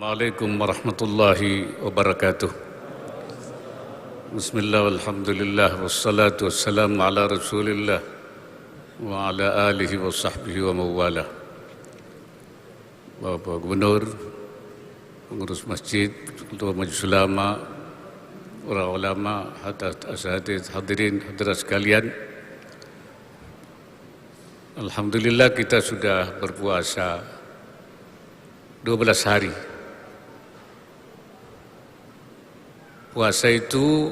Assalamualaikum warahmatullahi wabarakatuh. Bismillah walhamdulillah wassalatu wassalamu ala rasulillah wa ala alihi wa sahbihi wa mawalah. Bapak Gubernur, pengurus masjid, ketua majelis ulama, para ulama, hadirin hadirat sekalian. Alhamdulillah kita sudah berpuasa 12 hari. Puasa itu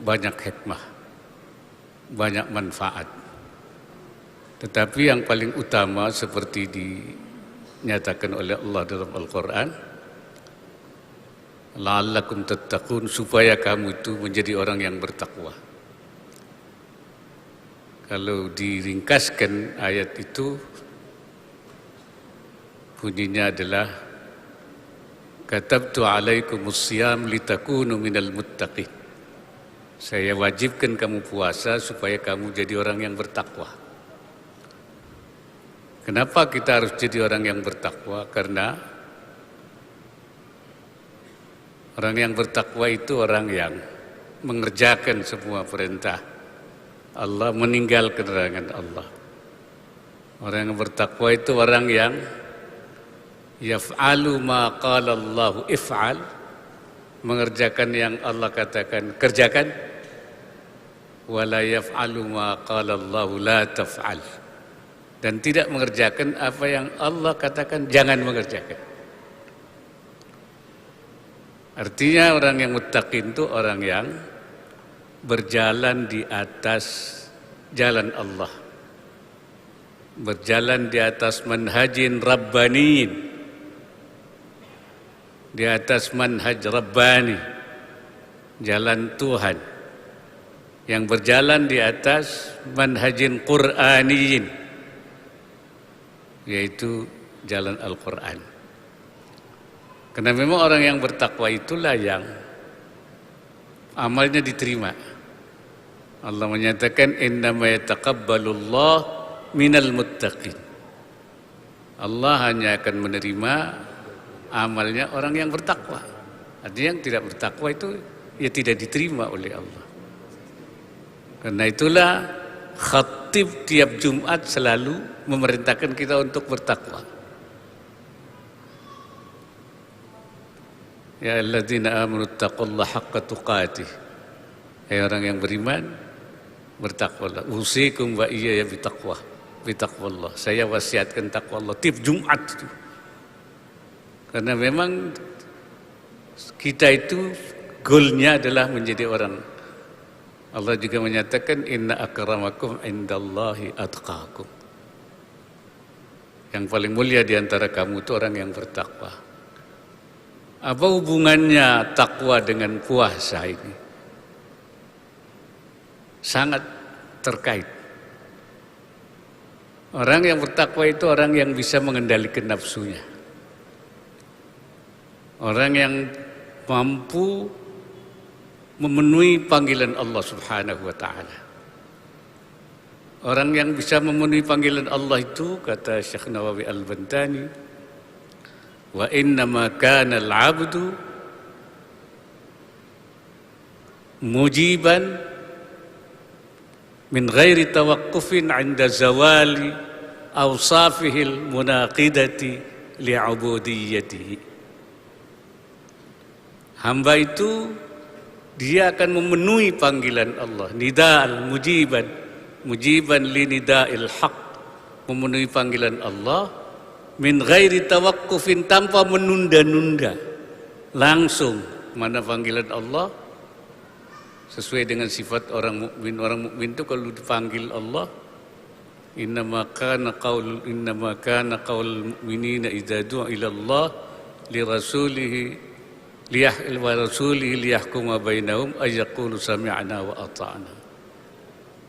banyak hikmah, banyak manfaat. Tetapi yang paling utama seperti dinyatakan oleh Allah dalam Al-Quran, la'allakum tattaqun, supaya kamu itu menjadi orang yang bertakwa. Kalau diringkaskan ayat itu, bunyinya adalah katabtu alaikumus siyam litakunu minal muttaqin. Saya wajibkan kamu puasa supaya kamu jadi orang yang bertakwa. Kenapa kita harus jadi orang yang bertakwa? Karena orang yang bertakwa itu orang yang mengerjakan semua perintah Allah, meninggalkan larangan Allah. Orang yang bertakwa itu orang yang yaf'alu ma qala Allahu if'al, mengerjakan yang Allah katakan kerjakan, wala yaf'alu ma qala Allahu la taf'al, dan tidak mengerjakan apa yang Allah katakan jangan mengerjakan. Artinya orang yang muttaqin itu orang yang berjalan di atas jalan Allah, berjalan di atas manhajin rabbaniin, di atas manhaj Rabbani, jalan Tuhan, yang berjalan di atas manhajin Qur'aniyin, yaitu jalan Al-Quran. Karena memang orang yang bertakwa itulah yang amalnya diterima. Allah menyatakan innama yataqabbalullah minal muttaqin. Allah hanya akan menerima amalnya orang yang bertakwa. Artinya yang tidak bertakwa itu ya tidak diterima oleh Allah. Karena itulah khatib tiap Jumat selalu memerintahkan kita untuk bertakwa. Ya alladzina amanu taqullaha haqqa tuqatih. Hai orang yang beriman, bertakwalah. Usikum wa iyaya bitaqwallah. Saya wasiatkan takwa Allah tiap Jumat itu. Karena memang kita itu goalnya adalah menjadi orang. Allah juga menyatakan inna akramakum indallahi atqakum. Yang paling mulia di antara kamu itu orang yang bertakwa. Apa hubungannya takwa dengan puasa ini? Sangat terkait. Orang yang bertakwa itu orang yang bisa mengendalikan nafsunya. Orang yang mampu memenuhi panggilan Allah Subhanahu wa ta'ala. Orang yang bisa memenuhi panggilan Allah itu, kata Syekh Nawawi Al-Bantani, wa innama kana al-'abdu mujiban min ghairi tawaqqufin 'inda zawali awsafihil munaqidati li'ubudiyyatihi. Hamba itu dia akan memenuhi panggilan Allah. Nida'al mujiban, mujiban li nida'il haq, memenuhi panggilan Allah min ghairi tawaqqufin, tanpa menunda-nunda. Langsung mana panggilan Allah sesuai dengan sifat orang mukmin. Orang mukmin itu kalau dipanggil Allah, innama kana qaulul mu'minina idza du'a ila Allah li rasulihi liyahkuma bainahum ayyaqulu sami'na wa ata'na.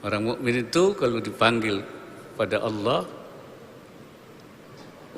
Orang mukmin itu kalau dipanggil pada Allah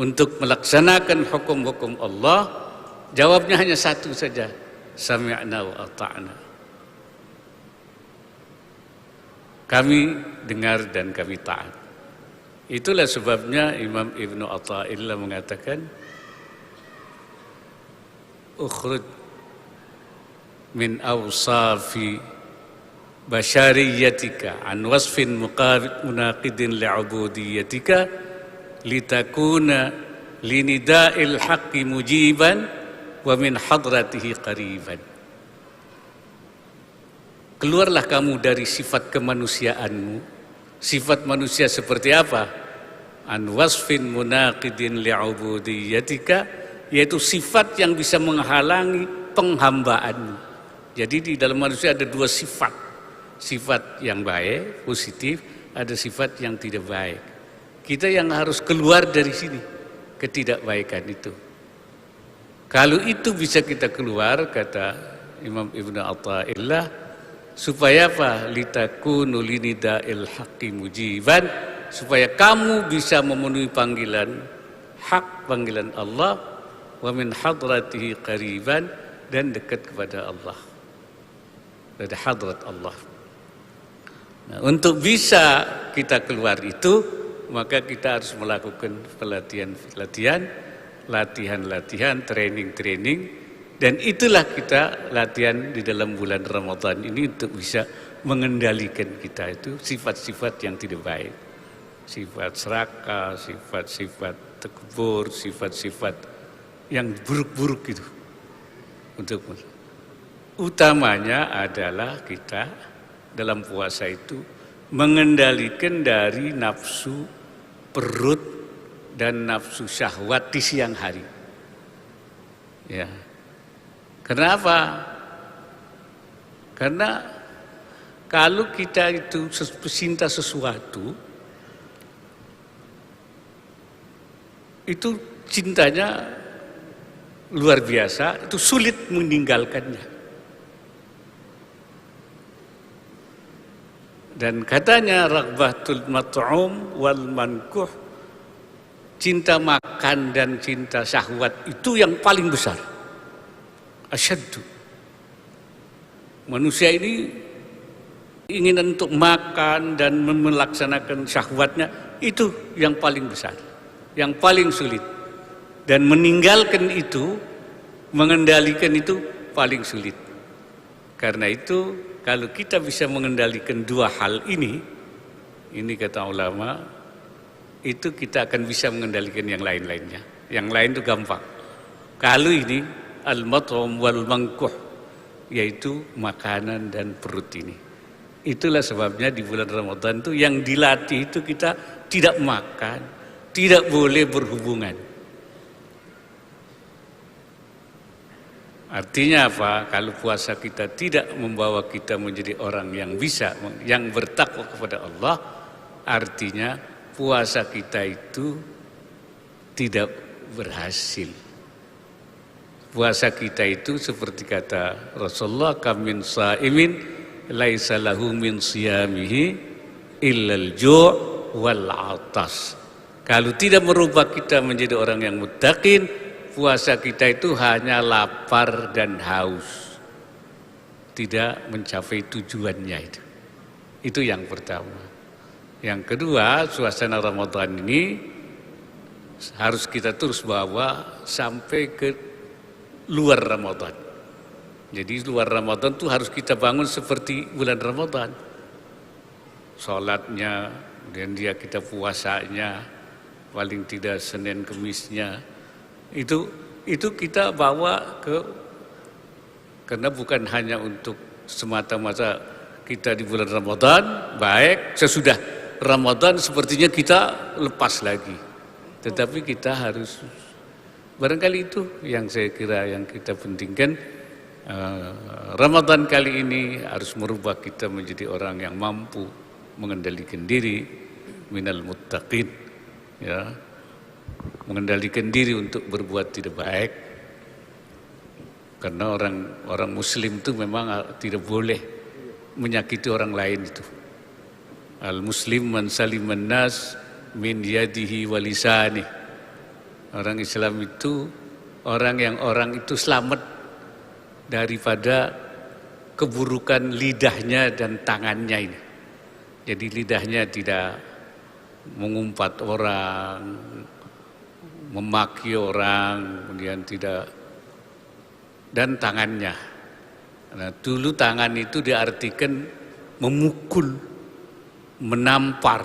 untuk melaksanakan hukum-hukum Allah, jawabnya hanya satu saja, sami'na wa ata'na. Kami dengar dan kami taat. Itulah sebabnya Imam Ibnu Athaillah mengatakan, ukhruj min awsafi basyariyatika an wasfin munaqidin li'ubudiyatika litakuna linida'il haqqi mujiban wa min hadratihi qariban. Keluarlah kamu dari sifat kemanusiaanmu. Sifat manusia seperti apa? An wasfin munaqidin li'ubudiyatika, yaitu sifat yang bisa menghalangi penghambaanmu. Jadi di dalam manusia ada dua sifat. Sifat yang baik, positif, ada sifat yang tidak baik. Kita yang harus keluar dari sini, ketidakbaikan itu. Kalau itu bisa kita keluar, kata Imam Ibn Atha'illah, supaya apa? Litakunu linida'il haqqi mujiban, supaya kamu bisa memenuhi panggilan hak, panggilan Allah, wa min hadratihi qariban, dan dekat kepada Allah, dari hadrat Allah. Nah, untuk bisa kita keluar itu, maka kita harus melakukan latihan-latihan, training, dan itulah kita latihan di dalam bulan Ramadan ini untuk bisa mengendalikan kita itu sifat-sifat yang tidak baik, sifat serakah, sifat-sifat takbur, sifat-sifat yang buruk-buruk itu. Untuk utamanya adalah kita dalam puasa itu mengendalikan dari nafsu perut dan nafsu syahwat di siang hari. Ya. Kenapa? Karena kalau kita itu pecinta sesuatu, itu cintanya luar biasa, itu sulit meninggalkannya. Dan katanya raghbatul mat'um wal mankuh, cinta makan dan cinta syahwat itu yang paling besar. Asyaddu. Manusia ini ingin untuk makan dan melaksanakan syahwatnya, itu yang paling besar, yang paling sulit. Dan meninggalkan itu, mengendalikan itu paling sulit. Karena itu kalau kita bisa mengendalikan dua hal ini kata ulama, itu kita akan bisa mengendalikan yang lain-lainnya. Yang lain itu gampang. Kalau ini al-mat'um wal mankuh, yaitu makanan dan perut ini. Itulah sebabnya di bulan Ramadan itu yang dilatih itu kita tidak makan, tidak boleh berhubungan. Artinya apa? Kalau puasa kita tidak membawa kita menjadi orang yang bisa, yang bertakwa kepada Allah, artinya puasa kita itu tidak berhasil. Puasa kita itu seperti kata Rasulullah, kamin sa'imin laisa lahu min siyamihi illal ju' wal 'atas. Kalau tidak merubah kita menjadi orang yang muttaqin, puasa kita itu hanya lapar dan haus, tidak mencapai tujuannya itu. Itu yang pertama. Yang kedua, suasana Ramadan ini harus kita terus bawa sampai ke luar Ramadan. Jadi luar Ramadan itu harus kita bangun seperti bulan Ramadan. Sholatnya, kemudian kita puasanya, paling tidak Senin Kemisnya. Itu kita bawa karena bukan hanya untuk semata-mata kita di bulan Ramadan, baik sesudah Ramadan sepertinya kita lepas lagi. Tetapi kita harus, barangkali itu yang saya kira yang kita pentingkan. Ramadan kali ini harus merubah kita menjadi orang yang mampu mengendalikan diri, minal muttaqin, ya, mengendalikan diri untuk berbuat tidak baik. Karena orang Muslim itu memang tidak boleh menyakiti orang lain itu. Al Muslim man saliman nas min yadihi wa lisani. Orang Islam itu orang yang itu selamat daripada keburukan lidahnya dan tangannya ini. Jadi lidahnya tidak mengumpat orang, memaki orang, kemudian tidak dan tangannya. Nah, dulu tangan itu diartikan memukul, menampar.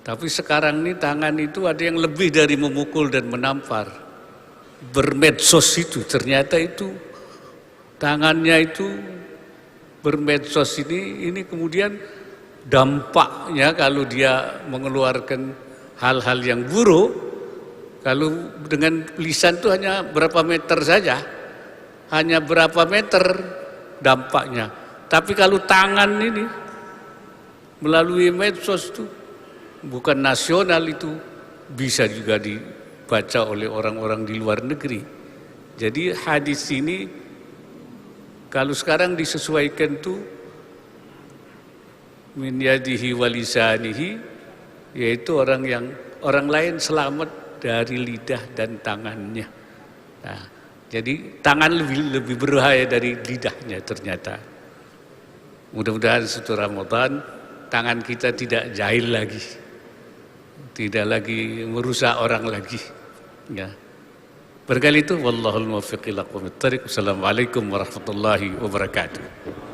Tapi sekarang ini tangan itu ada yang lebih dari memukul dan menampar. Bermedsos itu, ternyata itu tangannya itu bermedsos ini kemudian dampaknya kalau dia mengeluarkan hal-hal yang buruk, kalau dengan lisan itu hanya berapa meter saja, hanya berapa meter dampaknya. Tapi kalau tangan ini melalui medsos itu bukan nasional, itu bisa juga dibaca oleh orang-orang di luar negeri. Jadi hadis ini kalau sekarang disesuaikan tuh min yadihi walisanihi, yaitu orang lain selamat dari lidah dan tangannya. Nah, jadi tangan lebih berbahaya dari lidahnya ternyata. Mudah-mudahan setelah Ramadan tangan kita tidak jahil lagi, tidak lagi merusak orang lagi. Ya. Berkali itu wallahul muwaffiq ila aqwamit thariq. Wassalamualaikum warahmatullahi wabarakatuh.